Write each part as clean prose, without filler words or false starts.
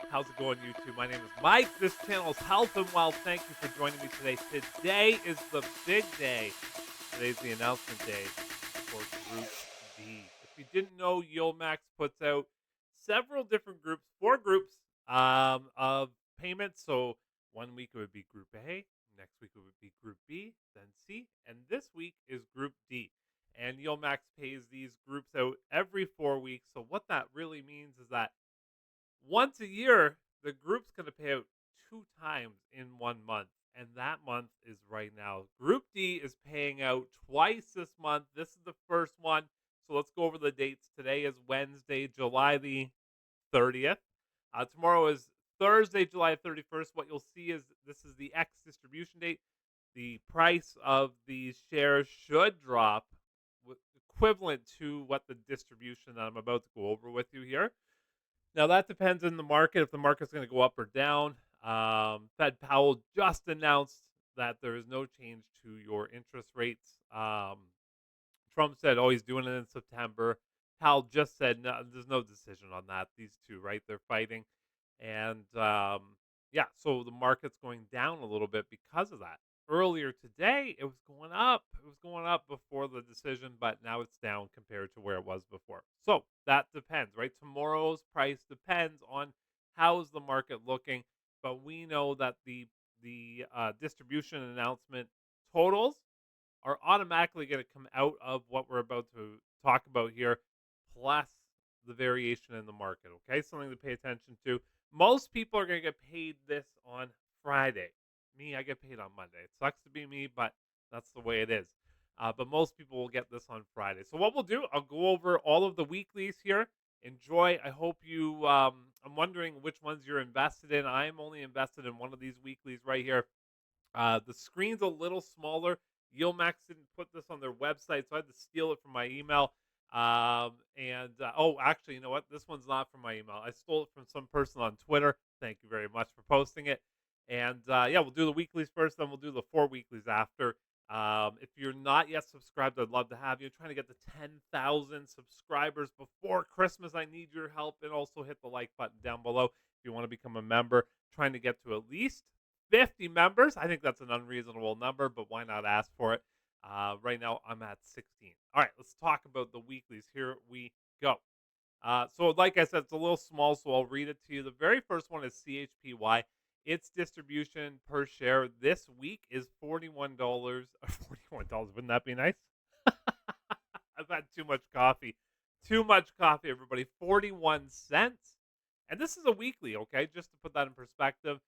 How's it going, YouTube? My name is Mike. This channel is Health and Wealth. Thank you for joining me today. Today is the big day. Today's the announcement day for Group D. If you didn't know, YieldMax puts out several different groups, four groups of payments. So one week it would be Group A, next week it would be Group B, then C, and this week is Group D. And YieldMax pays these groups out every 4 weeks. So what that really means is that once a year, the group's going to pay out two times in 1 month. And that month is right now. Group D is paying out twice this month. This is the first one. So let's go over the dates. Today is Wednesday, July the 30th. Tomorrow is Thursday, July 31st. What you'll see is this is the X distribution date. The price of these shares should drop equivalent to what the distribution that I'm about to go over with you here. Now that depends on the market, if the market's going to go up or down. Fed Powell just announced that there is no change to your interest rates. Trump said, "Oh, he's doing it in September." Powell just said, "No, there's no decision on that." These two, right? They're fighting, and yeah, so the market's going down a little bit because of that. Earlier today, it was going up. It was going up before the decision, but now it's down compared to where it was before. So that depends, right? Tomorrow's price depends on how's the market looking, but we know that the distribution announcement totals are automatically going to come out of what we're about to talk about here, plus the variation in the market. Okay, something to pay attention to. Most people are going to get paid this on Friday. Me, I get paid on Monday. It sucks to be me, but that's the way it is. But most people will get this on Friday. So what we'll do, I'll go over all of the weeklies here. Enjoy. I hope you. I'm wondering which ones you're invested in. I am only invested in one of these weeklies right here. The screen's a little smaller. YieldMax didn't put this on their website, so I had to steal it from my email. Oh, actually, you know what? This one's not from my email. I stole it from some person on Twitter. Thank you very much for posting it. And yeah, we'll do the weeklies first, then we'll do the 4 weeklies after. If you're not yet subscribed, I'd love to have you. Trying to get to 10,000 subscribers before Christmas. I need your help. And also hit the like button down below if you want to become a member. Trying to get to at least 50 members. I think that's an unreasonable number, but why not ask for it? Right now, I'm at 16. All right, let's talk about the weeklies. Here we go. So, like I said, it's a little small, so I'll read it to you. The very first one is CHPY. Its distribution per share this week is $41. $41. Wouldn't that be nice? I've had too much coffee. Too much coffee, everybody. 41 cents. And this is a weekly, okay? Just to put that in perspective.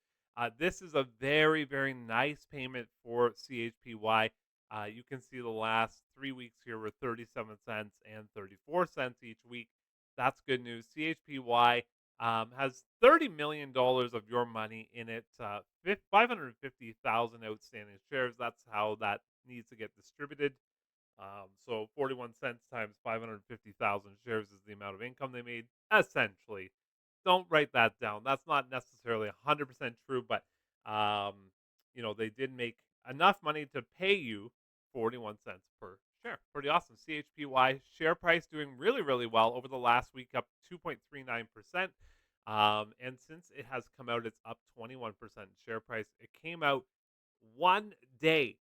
This is a very, very nice payment for CHPY. You can see the last 3 weeks here were 37 cents and 34 cents each week. That's good news. CHPY has $30 million of your money in it, 550,000 outstanding shares. That's how that needs to get distributed. So 41 cents times 550,000 shares is the amount of income they made, essentially. Don't write that down. That's not necessarily 100% true, but um, they did make enough money to pay you 41 cents per share. Pretty awesome. CHPY share price doing really, really well over the last week, up 2.39%. And since it has come out, it's up 21% share price. It came out one day.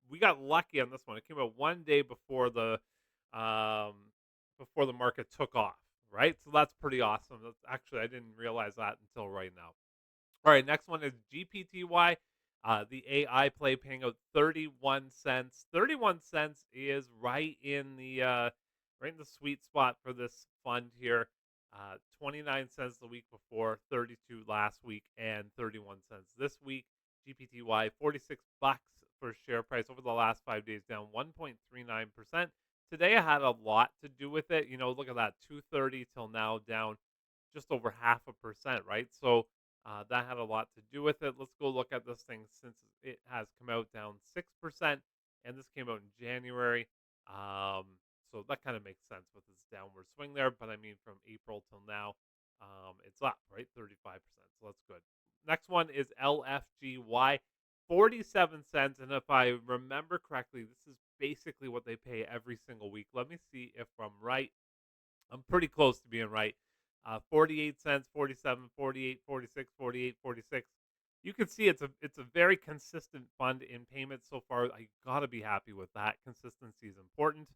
We got lucky on this one. It came out one day um, before the market took off, right? So that's pretty awesome. That's actually, I didn't realize that until right now. All right, next one is GPTY. The AI play paying out 31 cents. 31 cents is right in the sweet spot for this fund here. 29 cents the week before, 32 last week, and 31 cents this week. GPTY, 46 bucks for share price over the last 5 days, down 1.39%. Today I had a lot to do with it. Look at that, 230 till now, down just over 0.5%, right? So that had a lot to do with it. Let's go look at this thing since it has come out down 6%, and this came out in January. So that kind of makes sense with this downward swing there. But I mean, from April till now, it's up, right? 35%. So that's good. Next one is LFGY. 47 cents. And if I remember correctly, this is basically what they pay every single week. Let me see if I'm right. I'm pretty close to being right. 48 cents, 47, 48, 46, 48, 46. You can see it's a very consistent fund in payments so far. I gotta be happy with that. Consistency is important.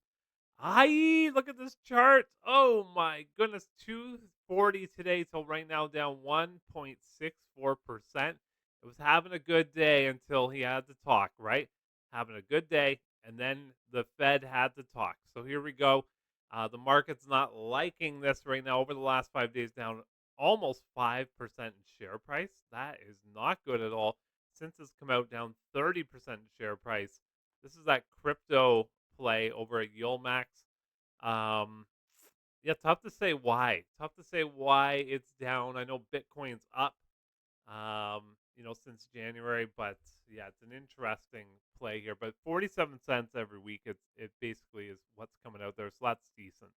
I look at this chart. Oh my goodness, 240 today till right now down 1.64%. It was having a good day until he had to talk, right? Having a good day, and then the Fed had to talk. So here we go. The market's not liking this right now. Over the last 5 days, down almost 5% in share price. That is not good at all. Since it's come out, down 30% in share price. This is that crypto play over at YieldMax. Um, yeah, tough to say why. Tough to say why it's down. I know Bitcoin's up, since January, but yeah, it's an interesting play here. But 47 cents every week, it basically is what's coming out there, so that's decent.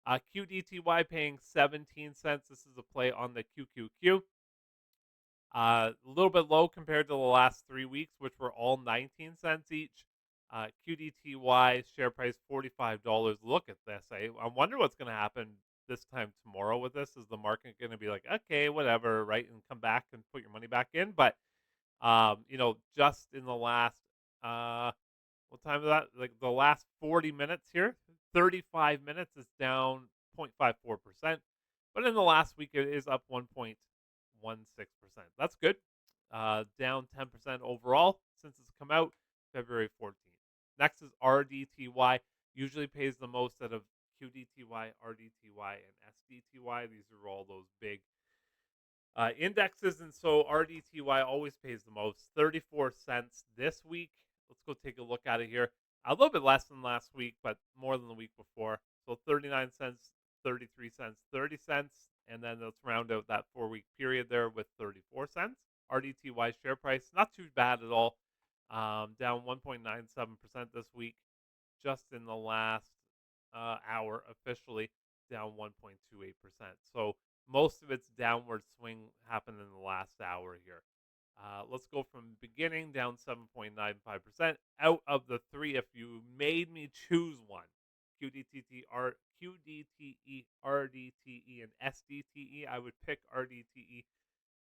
QDTY paying 17 cents. This is a play on the QQQ. A little bit low compared to the last 3 weeks, which were all 19 cents each. QDTY share price $45. Look at this. I wonder what's going to happen this time tomorrow with this. Is the market going to be like, okay, whatever, right, and come back and put your money back in? But just in the last what time is that? Like the last 40 minutes here, 35 minutes is down 0.54%. But in the last week, it is up 1.16%. That's good. Down 10% overall since it's come out February 14th. Next is RDTY. Usually pays the most out of QDTY, RDTY, and SDTY. These are all those big indexes, and so RDTY always pays the most, 34 cents this week. Let's go take a look at it here. A little bit less than last week, but more than the week before. So 39 cents, 33 cents, 30 cents, and then let's round out that 4 week period there with 34 cents. RDTY share price, not too bad at all. Down 1.97% this week, just in the last hour officially, down 1.28%. So most of its downward swing happened in the last hour here. Let's go from beginning down 7.95%. Out of the three, if you made me choose one, QDTE, RDTE, and SDTE, I would pick RDTE,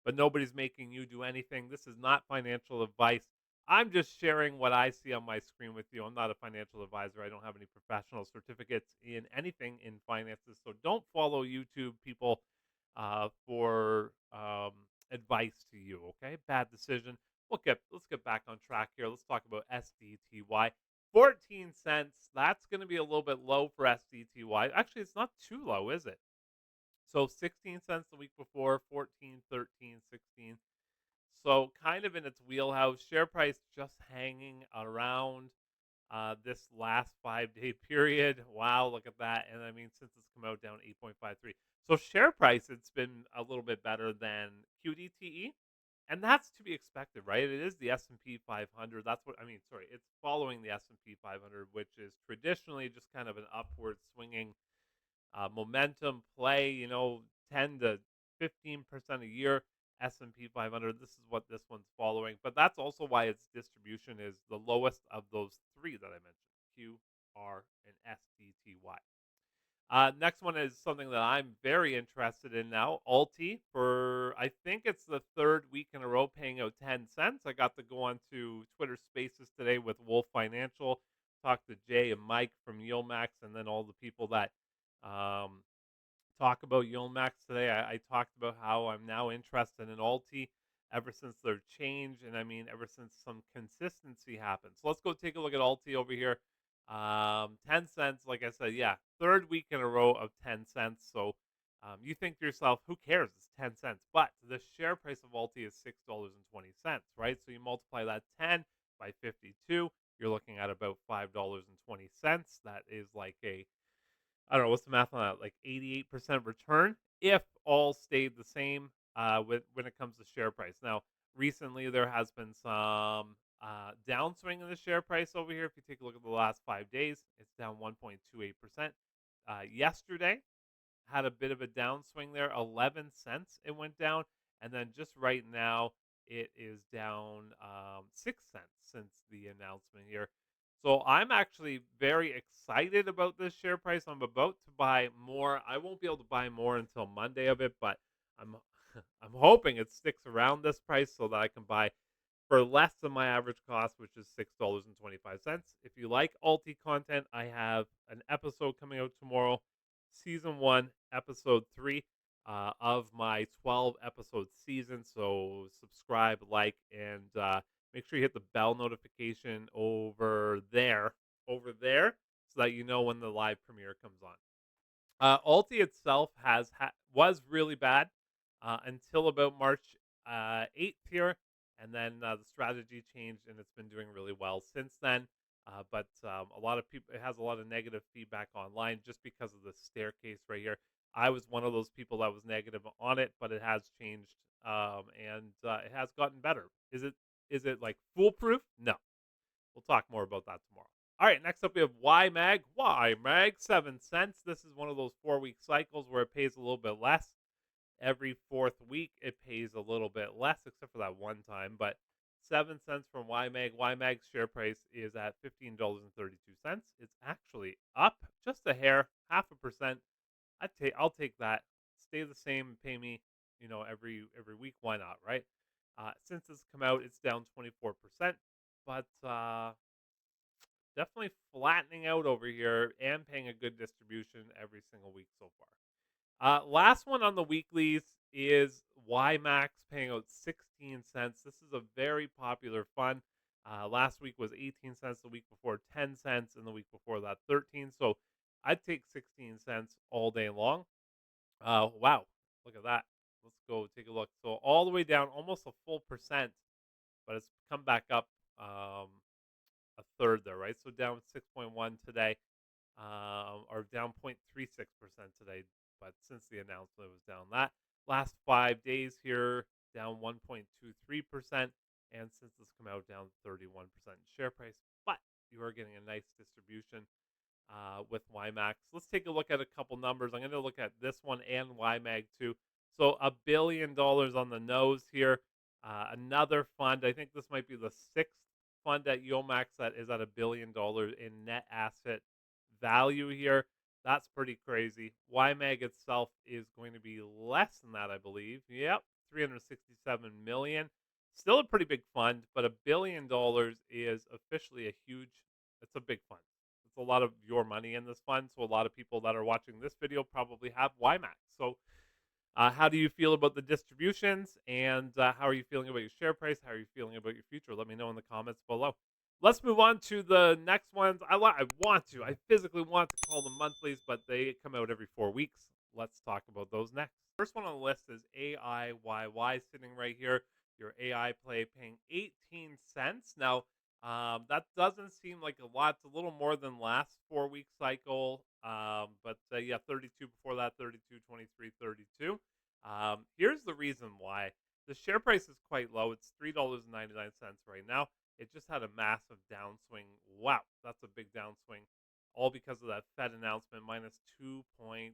but nobody's making you do anything. This is not financial advice. I'm just sharing what I see on my screen with you. I'm not a financial advisor. I don't have any professional certificates in anything in finances. So don't follow YouTube people for advice to you. Okay, bad decision. Let's get back on track here. Let's talk about SDTY. 14 cents. That's going to be a little bit low for SDTY. Actually, it's not too low, is it? So 16 cents the week before, 14, 13, 16. So kind of in its wheelhouse. Share price just hanging around this last 5 day period. Wow, look at that. And I mean, since it's come out down 8.53. So share price, it's been a little bit better than QDTE. And that's to be expected, right? It is the S&P 500. That's what I mean. Sorry, it's following the S&P 500, which is traditionally just kind of an upward swinging momentum play, 10 to 15% a year. S&P 500. This is what this one's following, but that's also why its distribution is the lowest of those three that I mentioned: Q, R, and SDTY. Next one is something that I'm very interested in now. ULTY, for I think it's the third week in a row, paying out 10 cents. I got to go on to Twitter Spaces today with Wolf Financial, talk to Jay and Mike from YieldMax, and then all the people that um, talk about YieldMax today. I talked about how I'm now interested in ULTY ever since their change, and I mean ever since some consistency happened. So let's go take a look at ULTY over here. 10 cents, like I said, yeah, third week in a row of 10 cents. So you think to yourself, who cares? It's 10 cents. But the share price of ULTY is $6.20, right? So you multiply that 10 by 52, you're looking at about $5.20. That is like I don't know, what's the math on that? Like 88% return if all stayed the same when it comes to share price. Now, recently there has been some downswing in the share price over here. If you take a look at the last 5 days, it's down 1.28%. Yesterday had a bit of a downswing there, 11 cents it went down. And then just right now, it is down 6 cents since the announcement here. So I'm actually very excited about this share price. I'm about to buy more. I won't be able to buy more until Monday of it, but I'm I'm hoping it sticks around this price so that I can buy for less than my average cost, which is $6.25. If you like Alti content, I have an episode coming out tomorrow, season 1, episode 3 of my 12 episode season. So subscribe, like, and make sure you hit the bell notification over there, so that you know when the live premiere comes on. Alti itself was really bad until about March 8th here, and then the strategy changed, and it's been doing really well since then. But a lot of people, it has a lot of negative feedback online just because of the staircase right here. I was one of those people that was negative on it, but it has changed, and it has gotten better. Is it like foolproof? No. We'll talk more about that tomorrow. All right, next up we have YMAG. YMAG, 7 cents. This is one of those 4-week cycles where it pays a little bit less. Every fourth week, it pays a little bit less, except for that one time. But 7 cents from YMAG. YMAG's share price is at $15.32. It's actually up just a hair, 0.5%. I'll take that. Stay the same, pay me, every week. Why not, right? Since it's come out, it's down 24%, but definitely flattening out over here and paying a good distribution every single week so far. Last one on the weeklies is YMAX paying out 16 cents. This is a very popular fund. Last week was 18 cents, the week before 10 cents, and the week before that 13. So I'd take 16 cents all day long. Wow, look at that. Let's go take a look. So all the way down, almost a full percent, but it's come back up a third there, right? So down 6.1 today, or down 0.36% today. But since the announcement, it was down that. Last 5 days here, down 1.23%. And since this come out, down 31% in share price. But you are getting a nice distribution with YMAX. Let's take a look at a couple numbers. I'm going to look at this one and YMAG too. So $1 billion on the nose here. Another fund. I think this might be the sixth fund at YieldMax that is at $1 billion in net asset value here. That's pretty crazy. YMAG itself is going to be less than that, I believe. Yep, 367 million. Still a pretty big fund, but $1 billion is officially a huge. It's a big fund. It's a lot of your money in this fund. So a lot of people that are watching this video probably have YMAX. So how do you feel about the distributions? And how are you feeling about your share price? How are you feeling about your future? Let me know in the comments below. Let's move on to the next ones. I physically want to call them monthlies, but they come out every 4 weeks. Let's talk about those next. First one on the list is AIYY, sitting right here. Your AI play paying 18 cents. Now, that doesn't seem like a lot. It's a little more than last 4 week cycle. But yeah, 32 before that, 32, 23, 32. Here's the reason why. The share price is quite low. It's $3.99 right now. It just had a massive downswing. Wow, that's a big downswing. All because of that Fed announcement, minus 2.7%.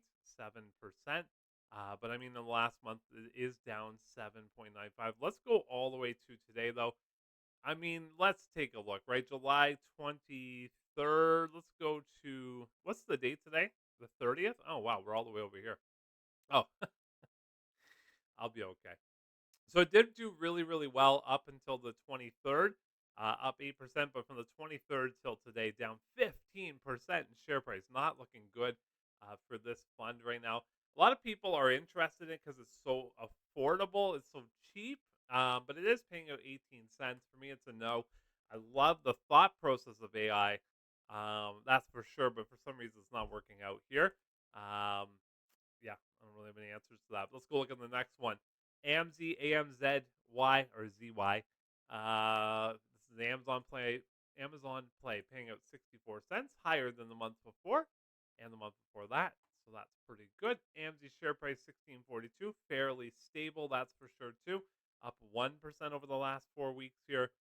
But I mean, in the last month, it is down 7.95. Let's go all the way to today, though. I mean, let's take a look, right? July 23rd. Let's go to, what's the date today? The 30th? Oh, wow, we're all the way over here. Oh, I'll be okay. So it did do really, really well up until the 23rd, up 8%, but from the 23rd till today, down 15% in share price. Not looking good for this fund right now. A lot of people are interested in it because it's so affordable, it's so cheap, but it is paying out 18 cents. For me, it's a no. I love the thought process of AI, that's for sure, but for some reason, it's not working out here. Um, yeah, I don't really have any answers to that. But let's go look at the next one. AMZ, AMZY, or ZY. This is Amazon Play, paying out 64 cents, higher than the month before and the month before that. So that's pretty good. AMZ share price 16.42, fairly stable, that's for sure too. Up 1% over the last 4 weeks here.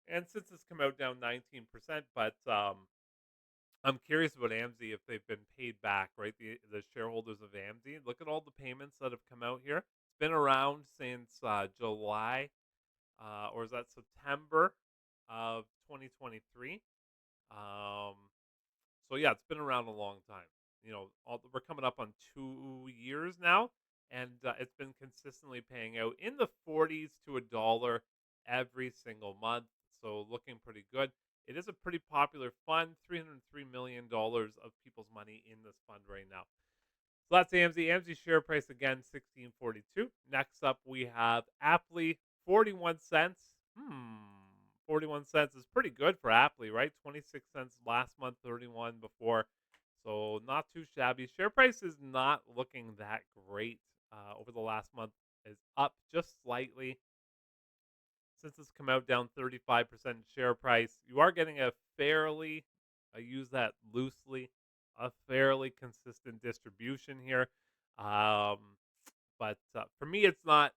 And since it's come out, down 19%, but I'm curious about AMZ if they've been paid back, right? The shareholders of AMZ. Look at all the payments that have come out here. It's been around since July. or is that September of 2023? Um, so yeah, it's been around a long time. We're coming up on 2 years now, and it's been consistently paying out in the 40s to a dollar every single month. So looking pretty good. It is a pretty popular fund. $303 million of people's money in this fund right now. So that's AMZ. AMZ share price again, 16.42. Next up, we have Aptly, 41 cents. 41 cents is pretty good for Aptly, right? 26 cents last month, 31 before. So not too shabby. Share price is not looking that great over the last month. Is up just slightly since it's come out, down 35% share price. You are getting a fairly, I use that loosely, a fairly consistent distribution here. Um, but for me, it's not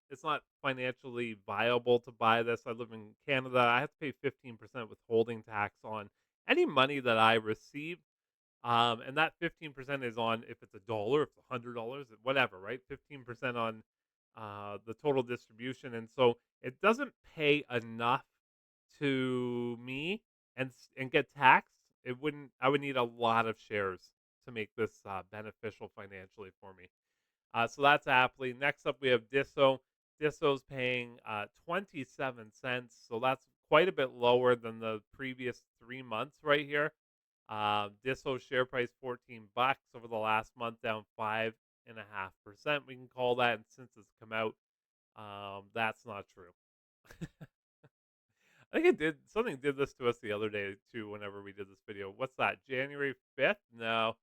financially viable to buy this. I live in Canada. I have to pay 15% withholding tax on any money that I receive. And that 15% is on if it's a dollar, if it's $100, whatever, right? 15% on the total distribution, and so it doesn't pay enough to me and get taxed. It wouldn't. I would need a lot of shares to make this beneficial financially for me. So that's Aptly. Next up, we have Disso. Disso's paying 27 cents, so that's quite a bit lower than the previous 3 months right here. Disso share price 14 bucks over the last month, down 5.5%. We can call that, and since it's come out, that's not true. I think it did something did this to us the other day too. Whenever we did this video, what's that? January 5th? No,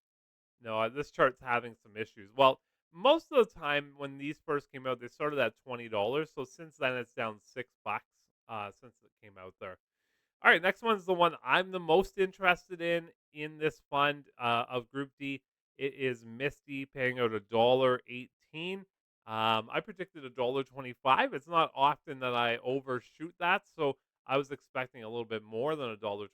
no, this chart's having some issues. Well, most of the time when these first came out, they started at $20. So since then, it's down $6 since it came out there. All right, next one's the one I'm the most interested in this fund of Group D. It is Misty paying out $1.18. I predicted $1.25. It's not often that I overshoot that, so I was expecting a little bit more than $1.25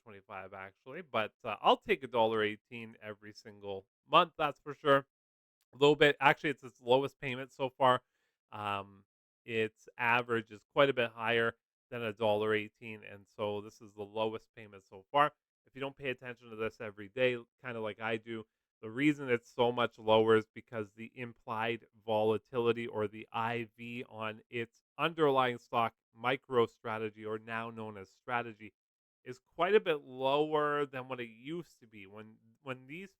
actually, but I'll take $1.18 every single month. That's for sure. A little bit. Actually, it's its lowest payment so far. Its average is quite a bit higher than $1.18, and so this is the lowest payment so far. If you don't pay attention to this every day, kind of like I do, the reason it's so much lower is because the implied volatility or the IV on its underlying stock micro strategy, or now known as strategy, is quite a bit lower than what it used to be. When this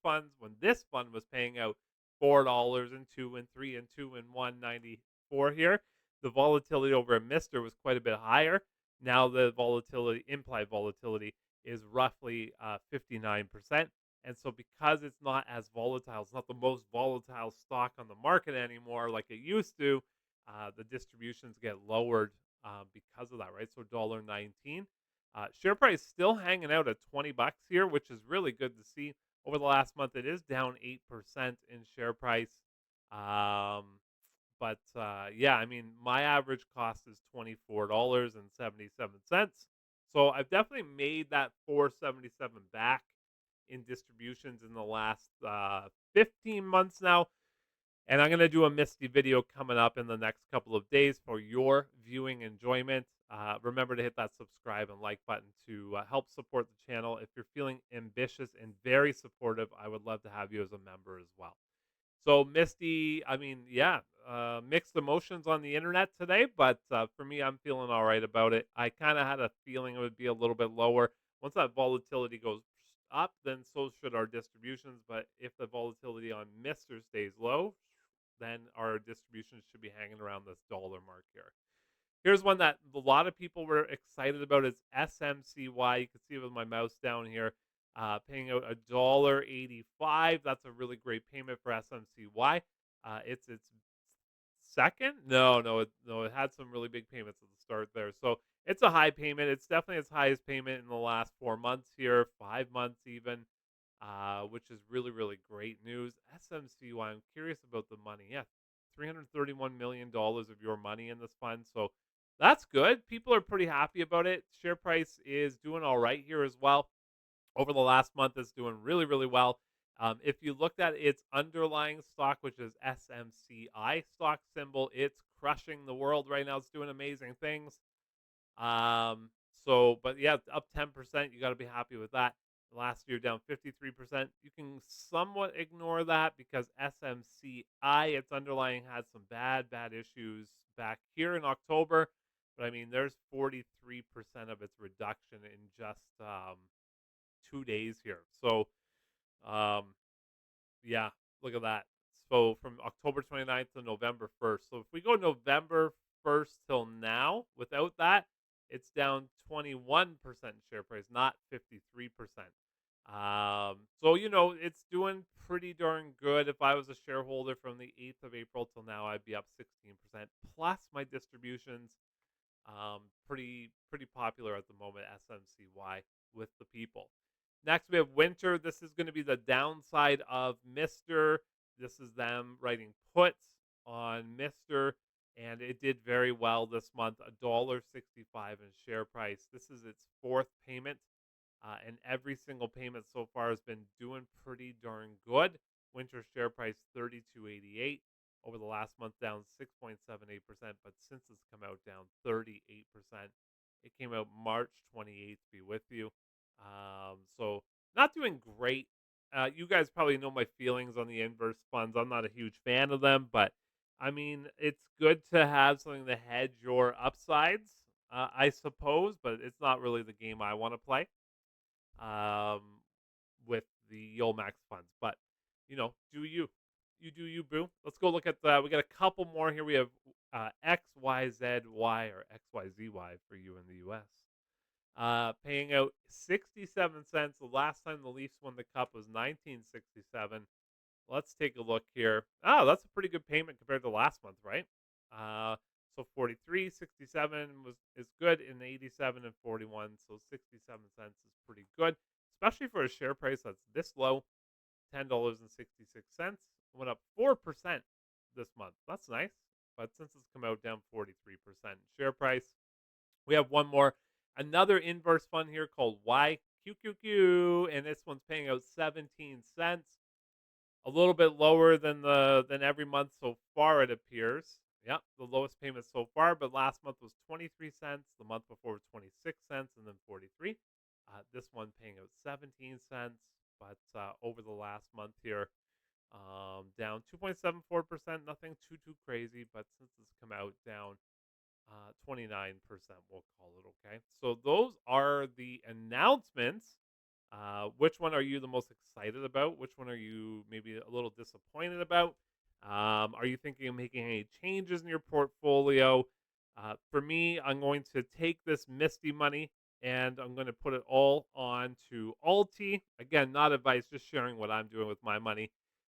fund was paying out $4 and 2 and 3 and 2 and 194 here. The volatility over a Mister was quite a bit higher. Now the volatility, implied volatility, is roughly 59%. And so because it's not as volatile, it's not the most volatile stock on the market anymore like it used to, the distributions get lowered because of that, right? So $1.19. Share price still hanging out at $20 here, which is really good to see. Over the last month, it is down 8% in share price. Um, but yeah, I mean, my average cost is $24.77. So I've definitely made that 477 back in distributions in the last 15 months now. And I'm going to do a Misty video coming up in the next couple of days for your viewing enjoyment. Remember to hit that subscribe and like button to help support the channel. If you're feeling ambitious and very supportive, I would love to have you as a member as well. So Misty, I mean, yeah, mixed emotions on the internet today, but for me, I'm feeling all right about it. I kind of had a feeling it would be a little bit lower. Once that volatility goes up, then so should our distributions. But if the volatility on Mister stays low, then our distributions should be hanging around this dollar mark here. Here's one that a lot of people were excited about is SMCY. You can see it with my mouse down here, paying out $1.85. That's a really great payment for SMCY. It's its second. No, it had some really big payments at the start there. So it's a high payment. It's definitely its highest payment in the last 4 months here, 5 months even, which is really, really great news. SMCY, I'm curious about the money. Yeah, $331 million of your money in this fund. So that's good. People are pretty happy about it. Share price is doing all right here as well. Over the last month, it's doing really, really well. If you looked at its underlying stock, which is SMCI stock symbol, it's crushing the world right now. It's doing amazing things. Um, but yeah, up 10%. You got to be happy with that. Last year down 53%. You can somewhat ignore that because SMCY, its underlying, had some bad issues back here in October. But I mean, there's 43% of its reduction in just 2 days here. So, um, yeah, look at that. So from October 29th to November 1st. So if we go November 1st till now, without that, it's down 21% share price, not 53%. So it's doing pretty darn good. If I was a shareholder from the 8th of April till now, I'd be up 16%. Plus my distributions, pretty popular at the moment, SMCY with the people. Next, we have winter. This is going to be the downside of Mister. This is them writing puts on Mister, and it did very well this month. $1.65 in share price. This is its fourth payment, and every single payment so far has been doing pretty darn good. Winter share price 32.88 over the last month, down 6.78%, but since it's come out, down 38%. It came out March 28th to be with you. So not doing great. You guys probably know my feelings on the inverse funds. I'm not a huge fan of them, but I mean, it's good to have something to hedge your upsides, I suppose, but it's not really the game I want to play um, with the YieldMax funds. But do you? You do you, boo. Let's go look at we got a couple more here. We have XYZY or XYZY for you in the US. Paying out 67 cents. The last time the Leafs won the cup was 1967. Let's take a look here. Oh, that's a pretty good payment compared to last month, right? Uh, so 43.67 is good in 87 and 41. So 67 cents is pretty good, especially for a share price that's this low, $10.66. Went up 4% this month. That's nice. But since it's come out, down 43% share price. We have one more, another inverse fund here called YQQQ, and this one's paying out 17 cents, a little bit lower than every month so far, it appears. Yep, the lowest payment so far, but last month was 23 cents, the month before was 26 cents, and then 43. This one paying out 17 cents, but over the last month here, down 2.74%, nothing too crazy, but since it's come out, down 29%, we'll call it. Okay, so those are the announcements. Which one are you the most excited about? Which one are you maybe a little disappointed about? Are you thinking of making any changes in your portfolio? For me, I'm going to take this Misty money and I'm going to put it all on to ULTY. Again, not advice, just sharing what I'm doing with my money.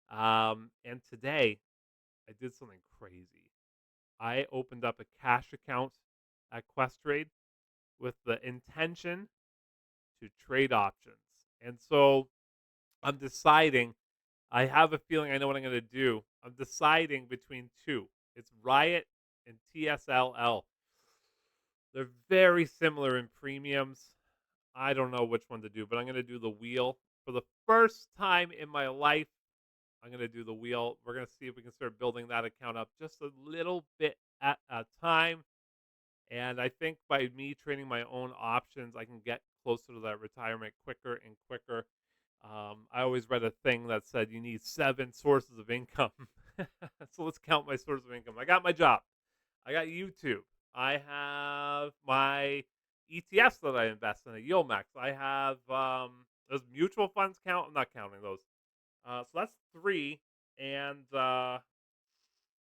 And today, I did something crazy. I opened up a cash account at Questrade with the intention to trade options. And so I'm deciding, I have a feeling I know what I'm going to do. I'm deciding between two. It's Riot and TSLL. They're very similar in premiums. I don't know which one to do, but I'm going to do the wheel. For the first time in my life, I'm going to do the wheel. We're going to see if we can start building that account up just a little bit at a time. And I think by me trading my own options, I can get closer to that retirement quicker and quicker. I always read a thing that said you need 7 sources of income. So let's count my sources of income. I got my job. I got YouTube. I have my ETFs that I invest in, a YieldMax. I have those mutual funds count. I'm not counting those. So that's 3. And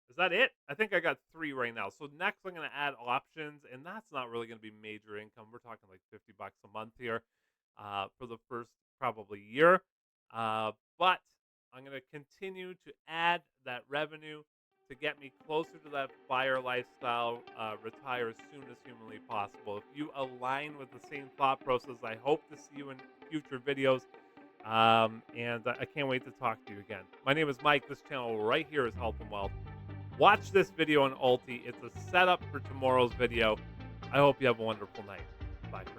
is that it? I think I got 3 right now. So next I'm going to add options, and that's not really going to be major income. We're talking like $50 a month here for the first probably year. But I'm going to continue to add that revenue to get me closer to that fire lifestyle, retire as soon as humanly possible. If you align with the same thought process, I hope to see you in future videos. And I can't wait to talk to you again. My name is Mike. This channel right here is Health and Wealth. Watch this video on ULTY. It's a setup for tomorrow's video. I hope you have a wonderful night. Bye for now.